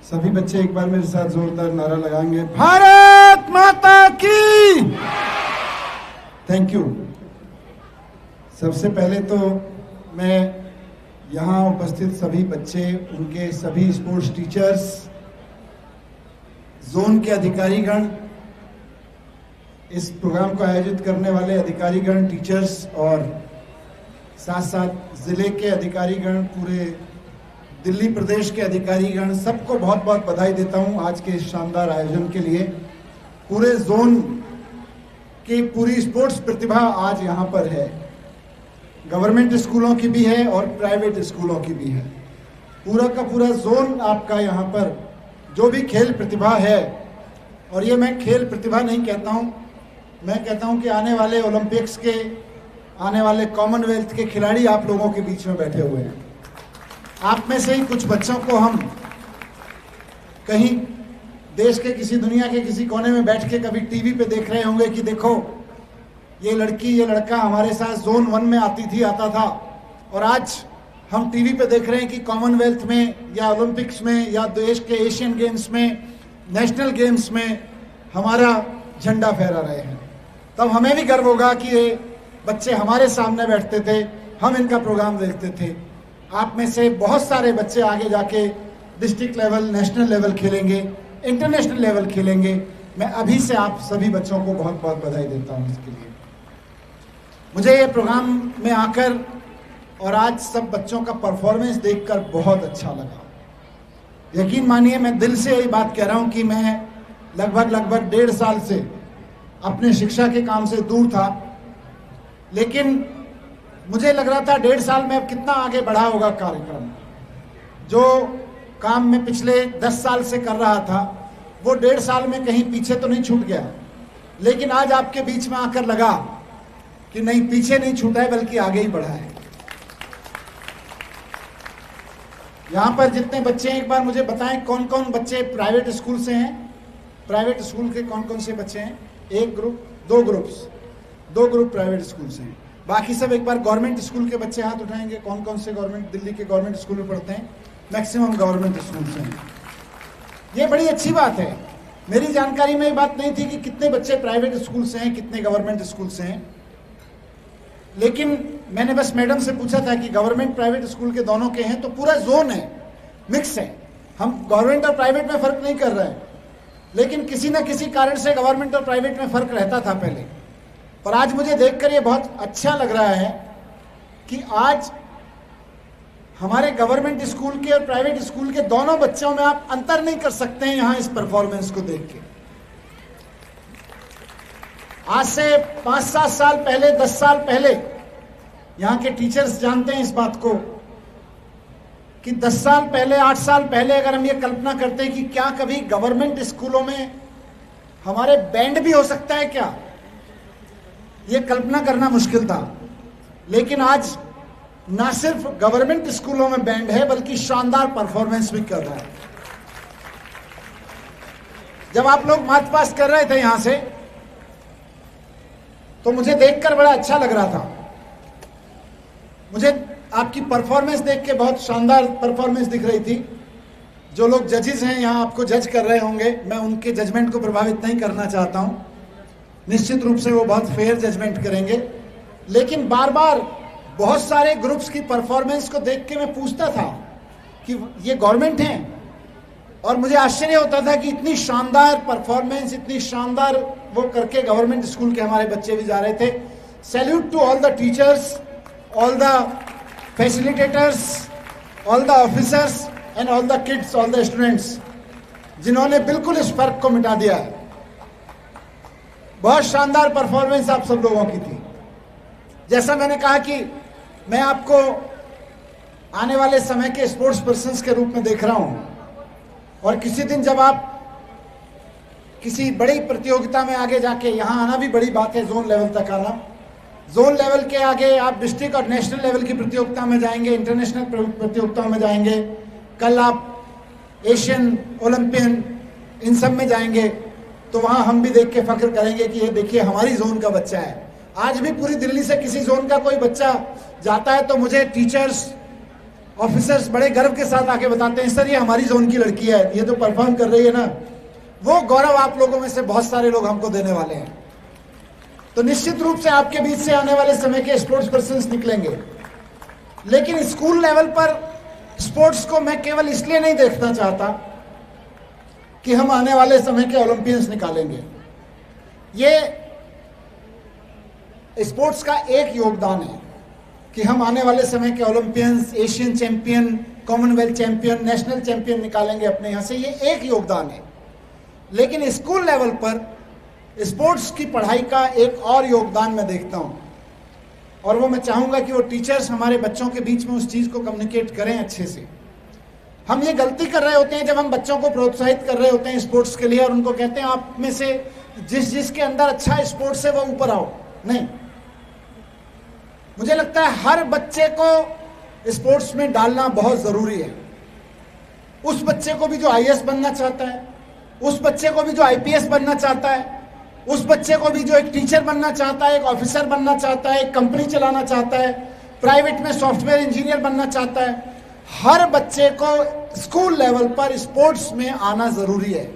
सभी बच्चे एक बार मेरे साथ जोरदार नारा लगाएंगे, भारत माता की। Thank you. सबसे पहले तो मैं यहाँ उपस्थित सभी बच्चे, उनके सभी स्पोर्ट्स टीचर्स, जोन के अधिकारीगण, इस प्रोग्राम को आयोजित करने वाले अधिकारीगण, टीचर्स और साथ साथ जिले के अधिकारीगण, पूरे दिल्ली प्रदेश के अधिकारीगण, सबको बहुत बहुत बधाई देता हूं आज के इस शानदार आयोजन के लिए। पूरे जोन की पूरी स्पोर्ट्स प्रतिभा आज यहां पर है। गवर्नमेंट स्कूलों की भी है और प्राइवेट स्कूलों की भी है। पूरा का पूरा जोन आपका यहां पर जो भी खेल प्रतिभा है, और ये मैं खेल प्रतिभा नहीं कहता हूं, मैं कहता हूं कि आने वाले ओलंपिक्स के, आने वाले कॉमनवेल्थ के खिलाड़ी आप लोगों के बीच में बैठे हुए हैं। आप में से ही कुछ बच्चों को हम कहीं देश के किसी, दुनिया के किसी कोने में बैठ के कभी टीवी पे देख रहे होंगे कि देखो ये लड़की, ये लड़का हमारे साथ जोन 1 में आता था, और आज हम टीवी पे देख रहे हैं कि कॉमनवेल्थ में या ओलंपिक्स में या देश के एशियन गेम्स में, नेशनल गेम्स में हमारा झंडा फहरा रहे हैं। तब हमें भी गर्व होगा कि ये बच्चे हमारे सामने बैठते थे, हम इनका प्रोग्राम देखते थे। आप में से बहुत सारे बच्चे आगे जाके डिस्ट्रिक्ट लेवल, नेशनल लेवल खेलेंगे, इंटरनेशनल लेवल खेलेंगे। मैं अभी से आप सभी बच्चों को बहुत बहुत बधाई देता हूं इसके लिए। मुझे ये प्रोग्राम में आकर और आज सब बच्चों का परफॉर्मेंस देखकर बहुत अच्छा लगा। यकीन मानिए, मैं दिल से यही बात कह रहा हूं कि मैं लगभग 1.5 साल से अपने शिक्षा के काम से दूर था, लेकिन मुझे लग रहा था 1.5 साल में अब कितना आगे बढ़ा होगा कार्यक्रम। जो काम मैं पिछले 10 साल से कर रहा था वो 1.5 साल में कहीं पीछे तो नहीं छूट गया, लेकिन आज आपके बीच में आकर लगा कि नहीं, पीछे नहीं छूटा है बल्कि आगे ही बढ़ा है। यहां पर जितने बच्चे हैं, एक बार मुझे बताएं कौन कौन बच्चे प्राइवेट स्कूल से हैं। प्राइवेट स्कूल के कौन कौन से बच्चे हैं? एक ग्रुप, दो ग्रुप प्राइवेट स्कूल से हैं। बाकी सब एक बार गवर्नमेंट स्कूल के बच्चे हाथ उठाएंगे। कौन कौन से गवर्नमेंट, दिल्ली के गवर्नमेंट स्कूल में पढ़ते हैं? मैक्सिमम गवर्नमेंट स्कूल से हैं। ये बड़ी अच्छी बात है। मेरी जानकारी में ये बात नहीं थी कि कितने बच्चे प्राइवेट स्कूल से हैं, कितने गवर्नमेंट स्कूल से हैं, लेकिन मैंने बस मैडम से पूछा था कि गवर्नमेंट प्राइवेट स्कूल के दोनों के हैं, तो पूरा जोन है, मिक्स है। हम गवर्नमेंट और प्राइवेट में फर्क नहीं कर रहे हैं, लेकिन किसी न किसी कारण से गवर्नमेंट और प्राइवेट में फर्क रहता था पहले। पर आज मुझे देखकर ये बहुत अच्छा लग रहा है कि आज हमारे गवर्नमेंट स्कूल के और प्राइवेट स्कूल के दोनों बच्चों में आप अंतर नहीं कर सकते हैं यहां इस परफॉर्मेंस को देख के। आज से 5-7 साल पहले, 10 साल पहले यहां के टीचर्स जानते हैं इस बात को कि 10 साल पहले, 8 साल पहले अगर हम ये कल्पना करते हैं कि क्या कभी गवर्नमेंट स्कूलों में हमारे बैंड भी हो सकता है क्या, ये कल्पना करना मुश्किल था। लेकिन आज ना सिर्फ गवर्नमेंट स्कूलों में बैंड है बल्कि शानदार परफॉर्मेंस भी कर रहा है। जब आप लोग मार्च पास्ट कर रहे थे यहां से, तो मुझे देखकर बड़ा अच्छा लग रहा था। मुझे आपकी परफॉर्मेंस देख के बहुत शानदार परफॉर्मेंस दिख रही थी। जो लोग जजेस हैं यहां आपको जज कर रहे होंगे, मैं उनके जजमेंट को प्रभावित नहीं करना चाहता हूं। निश्चित रूप से वो बहुत फेयर जजमेंट करेंगे, लेकिन बार बार बहुत सारे ग्रुप्स की परफॉर्मेंस को देख के मैं पूछता था कि ये गवर्नमेंट हैं, और मुझे आश्चर्य होता था कि इतनी शानदार परफॉर्मेंस, इतनी शानदार वो करके गवर्नमेंट स्कूल के हमारे बच्चे भी जा रहे थे। Salute to all the teachers, all the facilitators, all the officers and all the kids, all the students, जिन्होंने बिल्कुल इस फर्क को मिटा दिया है। बहुत शानदार परफॉर्मेंस आप सब लोगों की थी। जैसा मैंने कहा कि मैं आपको आने वाले समय के स्पोर्ट्स पर्सन्स के रूप में देख रहा हूं, और किसी दिन जब आप किसी बड़ी प्रतियोगिता में आगे जाके, यहां आना भी बड़ी बात है, जोन लेवल तक आना, जोन लेवल के आगे आप डिस्ट्रिक्ट और नेशनल लेवल की प्रतियोगिता में जाएंगे, इंटरनेशनल प्रतियोगिताओं में जाएंगे, कल आप एशियन, ओलंपियन, इन सब में जाएंगे, तो वहां हम भी देख के फख्र करेंगे कि ये देखिए हमारी जोन का बच्चा है। आज भी पूरी दिल्ली से किसी जोन का कोई बच्चा जाता है तो मुझे टीचर्स ऑफिसर्स बड़े गर्व के साथ आके बताते हैं, सर ये हमारी जोन की लड़की है, ये तो परफॉर्म कर रही है ना। वो गौरव आप लोगों में से बहुत सारे लोग हमको देने वाले हैं। तो निश्चित रूप से आपके बीच से आने वाले समय के स्पोर्ट्स पर्सन्स निकलेंगे, लेकिन स्कूल लेवल पर स्पोर्ट्स को मैं केवल इसलिए नहीं देखना चाहता कि हम आने वाले समय के ओलंपियंस निकालेंगे। ये स्पोर्ट्स का एक योगदान है कि हम आने वाले समय के Olympians, Asian champion, Commonwealth champion, national champion निकालेंगे अपने यहाँ से, ये एक योगदान है। लेकिन स्कूल लेवल पर स्पोर्ट्स की पढ़ाई का एक और योगदान मैं देखता हूँ, और वो मैं चाहूँगा कि वो टीचर्स हमारे बच्चों के बीच में उस चीज़ को कम्युनिकेट करें अच्छे से। हम ये गलती कर रहे होते हैं जब हम बच्चों को प्रोत्साहित कर रहे होते हैं स्पोर्ट्स के लिए और उनको कहते हैं आप में से जिसके अंदर अच्छा स्पोर्ट्स है वो ऊपर आओ। नहीं, मुझे लगता है हर बच्चे को स्पोर्ट्स में डालना बहुत ज़रूरी है। उस बच्चे को भी जो आईएएस बनना चाहता है, उस बच्चे को भी जो आईपीएस बनना चाहता है, उस बच्चे को भी जो एक टीचर बनना चाहता है, एक ऑफिसर बनना चाहता है, एक कंपनी चलाना चाहता है, प्राइवेट में सॉफ्टवेयर इंजीनियर बनना चाहता है, हर बच्चे को स्कूल लेवल पर स्पोर्ट्स में आना ज़रूरी है।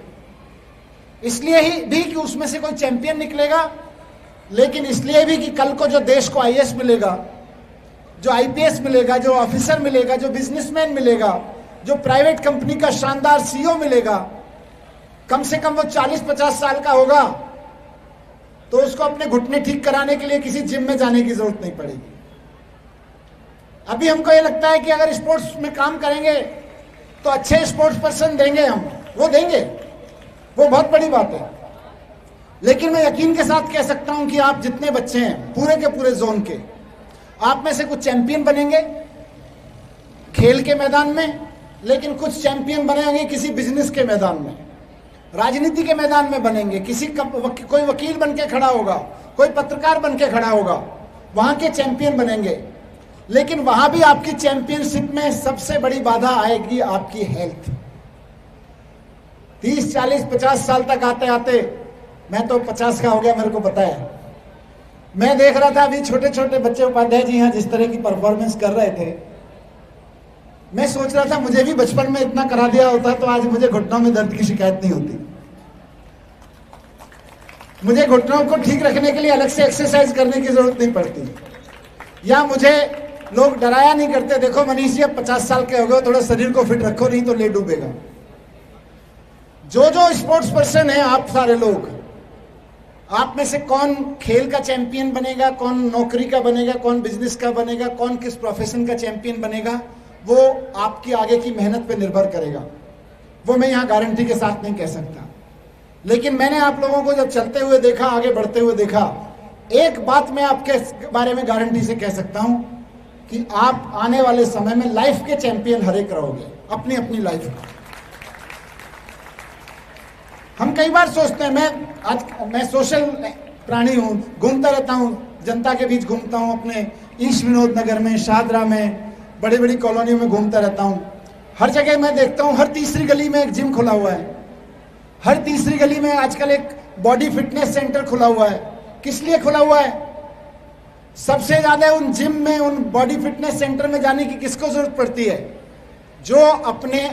इसलिए ही भी कि उसमें से कोई चैंपियन निकलेगा, लेकिन इसलिए भी कि कल को जो देश को आईएएस मिलेगा, जो आईपीएस मिलेगा, जो ऑफिसर मिलेगा, जो बिजनेसमैन मिलेगा, जो प्राइवेट कंपनी का शानदार सीईओ मिलेगा, कम से कम वो 40-50 साल का होगा, तो उसको अपने घुटने ठीक कराने के लिए किसी जिम में जाने की जरूरत नहीं पड़ेगी। अभी हमको ये लगता है कि अगर स्पोर्ट्स में काम करेंगे तो अच्छे स्पोर्ट्स पर्सन देंगे, हम वो देंगे, वो बहुत बड़ी बात है। लेकिन मैं यकीन के साथ कह सकता हूं कि आप जितने बच्चे हैं पूरे के पूरे जोन के, आप में से कुछ चैंपियन बनेंगे खेल के मैदान में, लेकिन कुछ चैंपियन बनेंगे किसी बिजनेस के मैदान में, राजनीति के मैदान में बनेंगे, कोई वकील बन के खड़ा होगा, कोई पत्रकार बन के खड़ा होगा, वहां के चैंपियन बनेंगे। लेकिन वहां भी आपकी चैंपियनशिप में सबसे बड़ी बाधा आएगी आपकी हेल्थ। 30, 40, 50 साल तक आते आते, मैं तो 50 का हो गया, मेरे को पता है। मैं देख रहा था अभी छोटे छोटे बच्चे, उपाध्याय जी यहाँ जिस तरह की परफॉर्मेंस कर रहे थे, मैं सोच रहा था मुझे भी बचपन में इतना करा दिया होता तो आज मुझे घुटनों में दर्द की शिकायत नहीं होती। मुझे घुटनों को ठीक रखने के लिए अलग से एक्सरसाइज करने की जरूरत नहीं पड़ती, या मुझे लोग डराया नहीं करते, देखो मनीष जी अब 50 साल के हो गए, थोड़ा शरीर को फिट रखो नहीं तो ले डूबेगा। जो जो स्पोर्ट्स पर्सन है, आप सारे लोग, आप में से कौन खेल का चैंपियन बनेगा, कौन नौकरी का बनेगा, कौन बिजनेस का बनेगा, कौन किस प्रोफेशन का चैंपियन बनेगा, वो आपकी आगे की मेहनत पे निर्भर करेगा। वो मैं यहाँ गारंटी के साथ नहीं कह सकता, लेकिन मैंने आप लोगों को जब चलते हुए देखा, आगे बढ़ते हुए देखा, एक बात मैं आपके बारे में गारंटी से कह सकता हूं कि आप आने वाले समय में लाइफ के चैंपियन हर एक रहोगे, अपनी अपनी लाइफ में। हम कई बार सोचते हैं, मैं सोशल प्राणी हूं, घूमता रहता हूं, जनता के बीच घूमता हूं, अपने ईस्ट विनोद नगर में, शाहदरा में, बड़ी बड़ी कॉलोनियों में घूमता रहता हूं। हर जगह मैं देखता हूं, हर तीसरी गली में एक जिम खुला हुआ है, हर तीसरी गली में आजकल एक बॉडी फिटनेस सेंटर खुला हुआ है। किस लिए खुला हुआ है? सबसे ज्यादा उन जिम में, उन बॉडी फिटनेस सेंटर में जाने की किसको जरूरत पड़ती है? जो अपने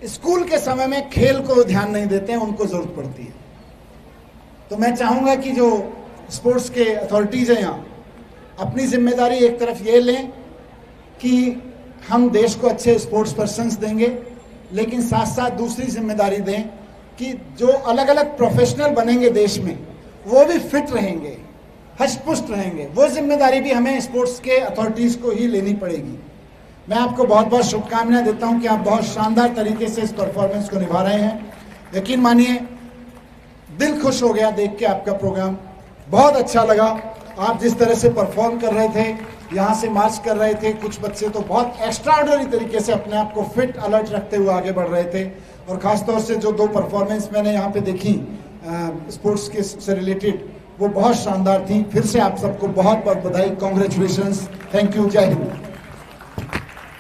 स्कूल के समय में खेल को ध्यान नहीं देते हैं, उनको जरूरत पड़ती है। तो मैं चाहूंगा कि जो स्पोर्ट्स के अथॉरिटीज हैं यहाँ, अपनी जिम्मेदारी एक तरफ ये लें कि हम देश को अच्छे स्पोर्ट्स पर्सन्स देंगे, लेकिन साथ साथ दूसरी जिम्मेदारी दें कि जो अलग अलग प्रोफेशनल बनेंगे देश में, वो भी फिट रहेंगे, हष्ट-पुष्ट रहेंगे। वो जिम्मेदारी भी हमें स्पोर्ट्स के अथॉरिटीज को ही लेनी पड़ेगी। मैं आपको बहुत बहुत शुभकामनाएं देता हूं कि आप बहुत शानदार तरीके से इस परफॉर्मेंस को निभा रहे हैं। यकीन मानिए, दिल खुश हो गया देख के आपका प्रोग्राम, बहुत अच्छा लगा। आप जिस तरह से परफॉर्म कर रहे थे, यहाँ से मार्च कर रहे थे, कुछ बच्चे तो बहुत एक्स्ट्राऑर्डिनरी तरीके से अपने आप को फिट अलर्ट रखते हुए आगे बढ़ रहे थे। और खासतौर से जो 2 परफॉर्मेंस मैंने यहाँ पे देखी स्पोर्ट्स के से रिलेटेड, वो बहुत शानदार थी। फिर से आप सबको बहुत बहुत बधाई, कॉन्ग्रेचुलेशंस, थैंक यू, जय हिंद।